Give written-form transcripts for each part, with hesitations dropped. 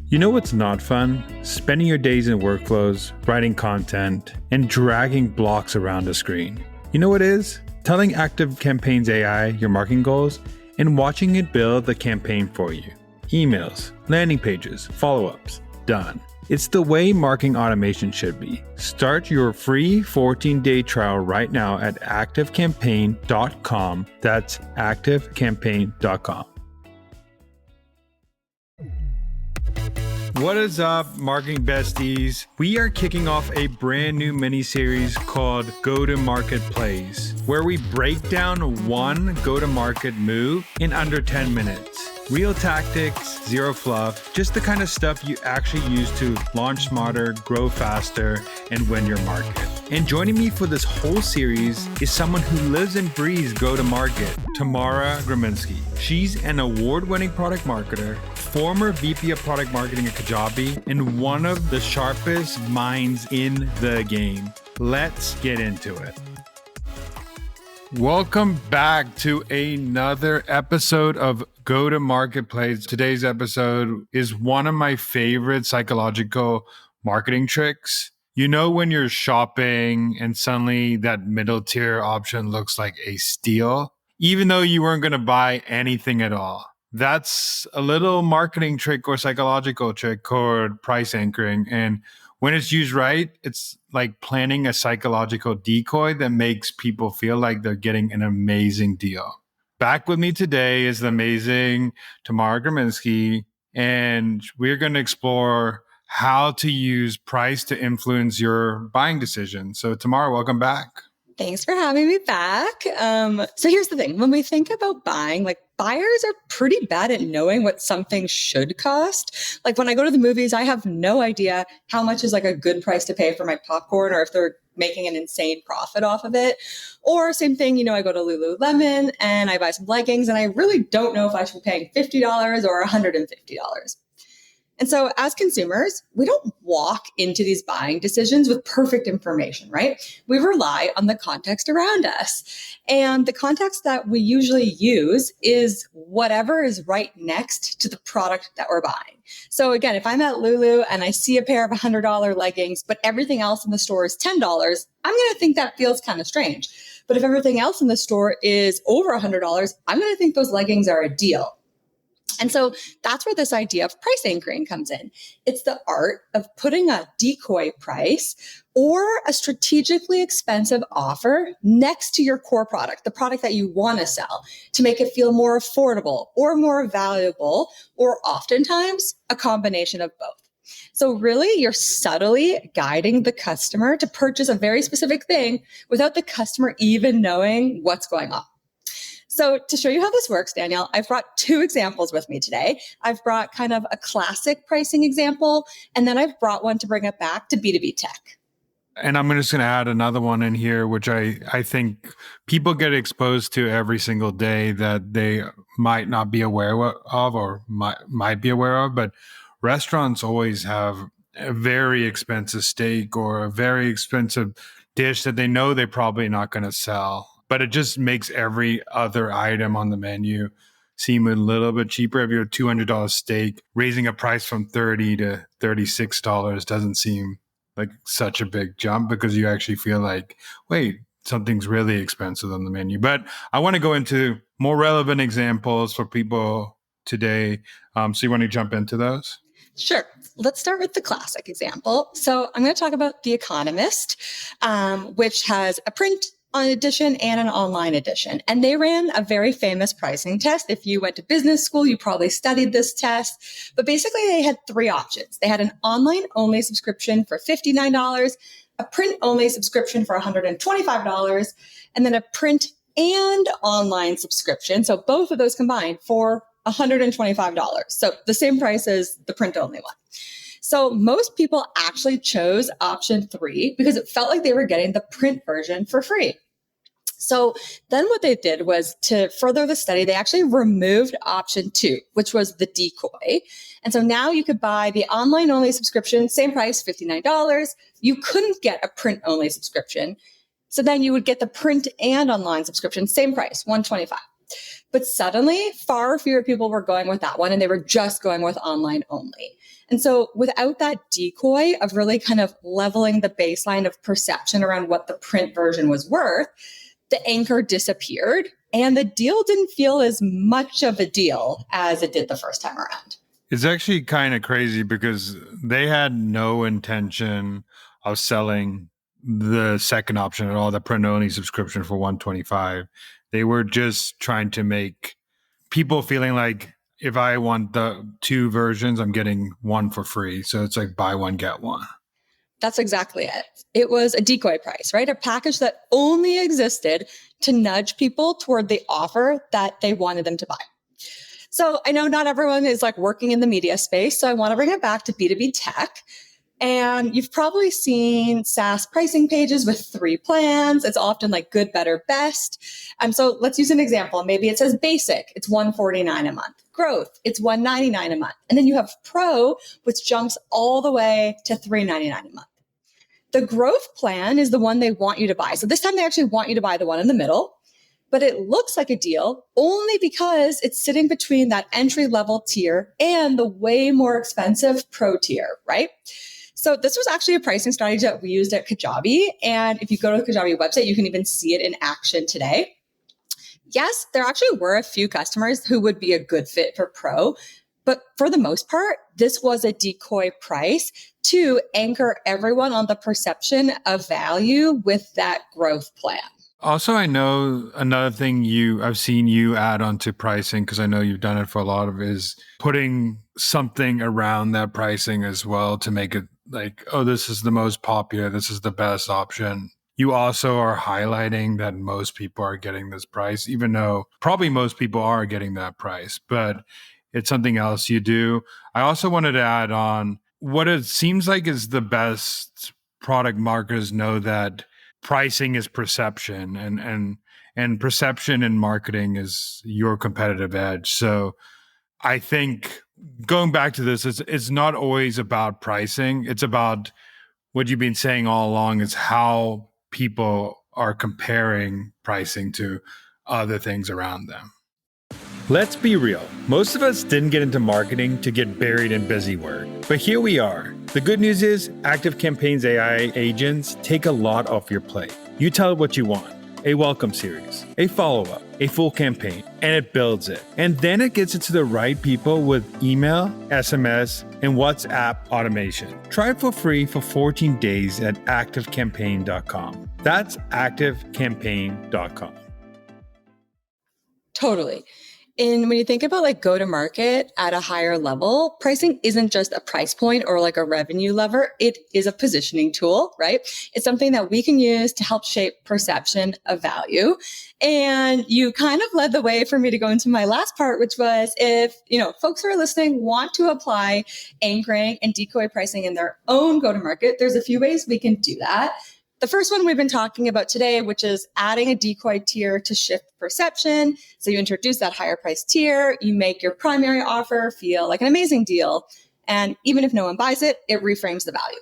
You know what's not fun? Spending your days in workflows, writing content, and dragging blocks around a screen. You know what is? Telling ActiveCampaign's AI your marketing goals and watching it build the campaign for you. Emails, landing pages, follow-ups, done. It's the way marketing automation should be. Start your free 14-day trial right now at activecampaign.com. That's activecampaign.com. What is up, marketing besties? We are kicking off a brand new mini-series called Go-to-Market Plays, where we break down one go-to-market move in under 10 minutes. Real tactics, zero fluff, just the kind of stuff you actually use to launch smarter, grow faster, and win your market. And joining me for this whole series is someone who lives and breathes go-to-market, Tamara Grominsky. She's an award-winning product marketer, former VP of product marketing at Kajabi, and one of the sharpest minds in the game. Let's get into it. Welcome back to another episode of Go-to-Market Plays. Today's episode is one of my favorite psychological marketing tricks. You know when you're shopping and suddenly that middle tier option looks like a steal, even though you weren't going to buy anything at all. That's a little marketing trick or psychological trick called price anchoring. And when it's used right, it's like planting a psychological decoy that makes people feel like they're getting an amazing deal. Back with me today is the amazing Tamara Grominsky, and we're going to explore how to use price to influence your buying decision. So Tamara, welcome back. Thanks for having me back. So here's the thing. When we think about buying, buyers are pretty bad at knowing what something should cost. Like when I go to the movies, I have no idea how much is a good price to pay for my popcorn or if they're making an insane profit off of it. Or same thing, I go to Lululemon and I buy some leggings and I really don't know if I should be paying $50 or $150. And so as consumers, we don't walk into these buying decisions with perfect information, right? We rely on the context around us. And the context that we usually use is whatever is right next to the product that we're buying. So again, if I'm at Lulu and I see a pair of $100 leggings, but everything else in the store is $10, I'm going to think that feels kind of strange. But if everything else in the store is over $100, I'm going to think those leggings are a deal. And so that's where this idea of price anchoring comes in. It's the art of putting a decoy price or a strategically expensive offer next to your core product, the product that you want to sell, to make it feel more affordable or more valuable, or oftentimes a combination of both. So really, you're subtly guiding the customer to purchase a very specific thing without the customer even knowing what's going on. So to show you how this works, Danielle, I've brought two examples with me today. I've brought kind of a classic pricing example, and then I've brought one to bring it back to B2B tech. And I'm just going to add another one in here, which I think people get exposed to every single day that they might not be aware of or might be aware of. But restaurants always have a very expensive steak or a very expensive dish that they know they're probably not going to sell. But it just makes every other item on the menu seem a little bit cheaper. If you're a $200 steak, raising a price from $30 to $36 doesn't seem like such a big jump because you actually feel like, wait, something's really expensive on the menu. But I want to go into more relevant examples for people today. So you want to jump into those? Sure. Let's start with the classic example. So I'm going to talk about The Economist, which has a print edition and an online edition. And they ran a very famous pricing test. If you went to business school, you probably studied this test. But basically, they had three options. They had an online-only subscription for $59, a print-only subscription for $125, and then a print and online subscription. So both of those combined for $125. So the same price as the print-only one. So most people actually chose option 3 because it felt like they were getting the print version for free. So then what they did was, to further the study, they actually removed option 2, which was the decoy. And so now you could buy the online-only subscription, same price, $59. You couldn't get a print-only subscription. So then you would get the print and online subscription, same price, $125. But suddenly, far fewer people were going with that one, and they were just going with online only. And so without that decoy of really kind of leveling the baseline of perception around what the print version was worth, the anchor disappeared and the deal didn't feel as much of a deal as it did the first time around. It's actually kind of crazy because they had no intention of selling the second option at all, the print only subscription for $125. They were just trying to make people feeling like if I want the two versions, I'm getting one for free. So it's like buy one, get one. That's exactly it. It was a decoy price, right? A package that only existed to nudge people toward the offer that they wanted them to buy. So I know not everyone is like working in the media space, so I want to bring it back to B2B tech. And you've probably seen SaaS pricing pages with 3 plans. It's often like good, better, best. So let's use an example. Maybe it says basic, it's $149 a month. Growth, it's $199 a month. And then you have pro, which jumps all the way to $399 a month. The growth plan is the one they want you to buy. So this time they actually want you to buy the one in the middle, but it looks like a deal only because it's sitting between that entry level tier and the way more expensive pro tier, right? So this was actually a pricing strategy that we used at Kajabi. And if you go to the Kajabi website, you can even see it in action today. Yes, there actually were a few customers who would be a good fit for pro, but for the most part, this was a decoy price to anchor everyone on the perception of value with that growth plan. Also, I know another thing I've seen you add onto pricing, because I know you've done it for a lot of, is putting something around that pricing as well to make it like, oh, this is the most popular, this is the best option. You also are highlighting that most people are getting this price, even though probably most people are getting that price, but it's something else you do. I also wanted to add on what it seems like is the best product marketers know that pricing is perception, and perception in marketing is your competitive edge. So I think going back to this, it's not always about pricing. It's about what you've been saying all along, is how people are comparing pricing to other things around them. Let's be real. Most of us didn't get into marketing to get buried in busy work, but here we are. The good news is ActiveCampaign's AI agents take a lot off your plate. You tell it what you want, a welcome series, a follow-up, a full campaign, and it builds it. And then it gets it to the right people with email, SMS, and WhatsApp automation. Try it for free for 14 days at activecampaign.com. That's activecampaign.com. Totally. And when you think about like go to market at a higher level, pricing isn't just a price point or like a revenue lever. It is a positioning tool, right? It's something that we can use to help shape perception of value. And you kind of led the way for me to go into my last part, which was if, folks who are listening want to apply anchoring and decoy pricing in their own go to market, there's a few ways we can do that. The first one we've been talking about today, which is adding a decoy tier to shift perception. So you introduce that higher price tier, you make your primary offer feel like an amazing deal. And even if no one buys it, it reframes the value.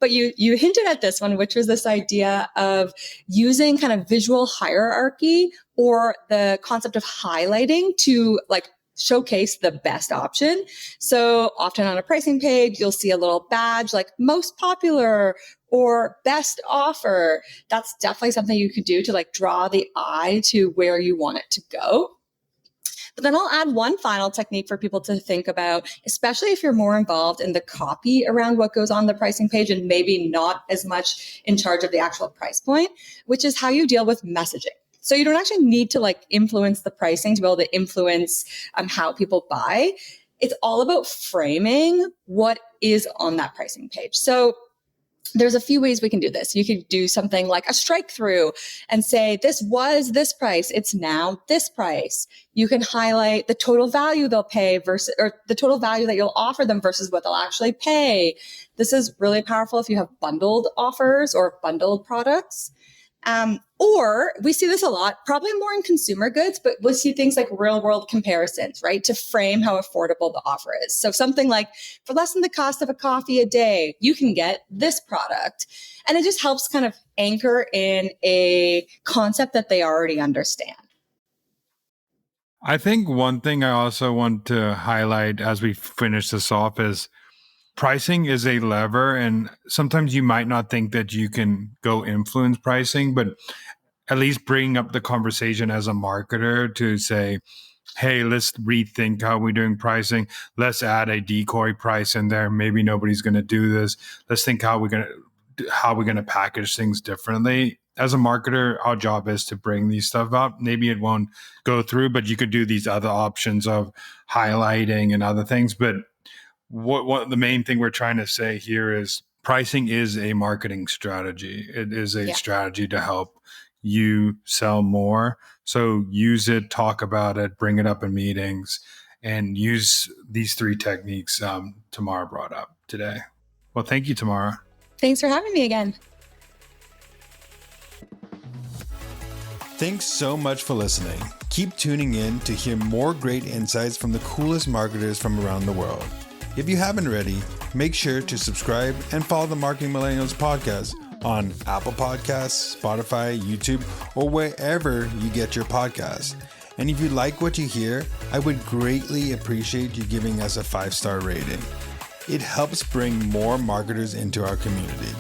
But you hinted at this one, which was this idea of using kind of visual hierarchy or the concept of highlighting to like showcase the best option. So often on a pricing page, you'll see a little badge like most popular or best offer. That's definitely something you could do to like draw the eye to where you want it to go. But then I'll add one final technique for people to think about, especially if you're more involved in the copy around what goes on the pricing page and maybe not as much in charge of the actual price point, which is how you deal with messaging. So you don't actually need to like influence the pricing to be able to influence how people buy. It's all about framing what is on that pricing page. So there's a few ways we can do this. You could do something like a strike through and say, this was this price. It's now this price. You can highlight the total value they'll pay versus, or the total value that you'll offer them versus what they'll actually pay. This is really powerful if you have bundled offers or bundled products. Or we see this a lot, probably more in consumer goods, but we'll see things like real world comparisons, right? To frame how affordable the offer is. So something like for less than the cost of a coffee a day, you can get this product. And it just helps kind of anchor in a concept that they already understand. I think one thing I also want to highlight as we finish this off is pricing is a lever, and sometimes you might not think that you can go influence pricing, but at least bringing up the conversation as a marketer to say, hey, let's rethink how we're doing pricing. Let's add a decoy price in there. Maybe nobody's going to do this. Let's think how we're going to package things differently. As a marketer, our job is to bring these stuff up. Maybe it won't go through, but you could do these other options of highlighting and other things. But what the main thing we're trying to say here is pricing is a marketing strategy. It is a strategy to help you sell more. So use it, talk about it, bring it up in meetings, and use these 3 techniques Tamara brought up today. Well, thank you, Tamara. Thanks for having me again. Thanks so much for listening. Keep tuning in to hear more great insights from the coolest marketers from around the world. If you haven't already, make sure to subscribe and follow the Marketing Millennials podcast on Apple Podcasts, Spotify, YouTube, or wherever you get your podcasts. And if you like what you hear, I would greatly appreciate you giving us a 5-star rating. It helps bring more marketers into our community.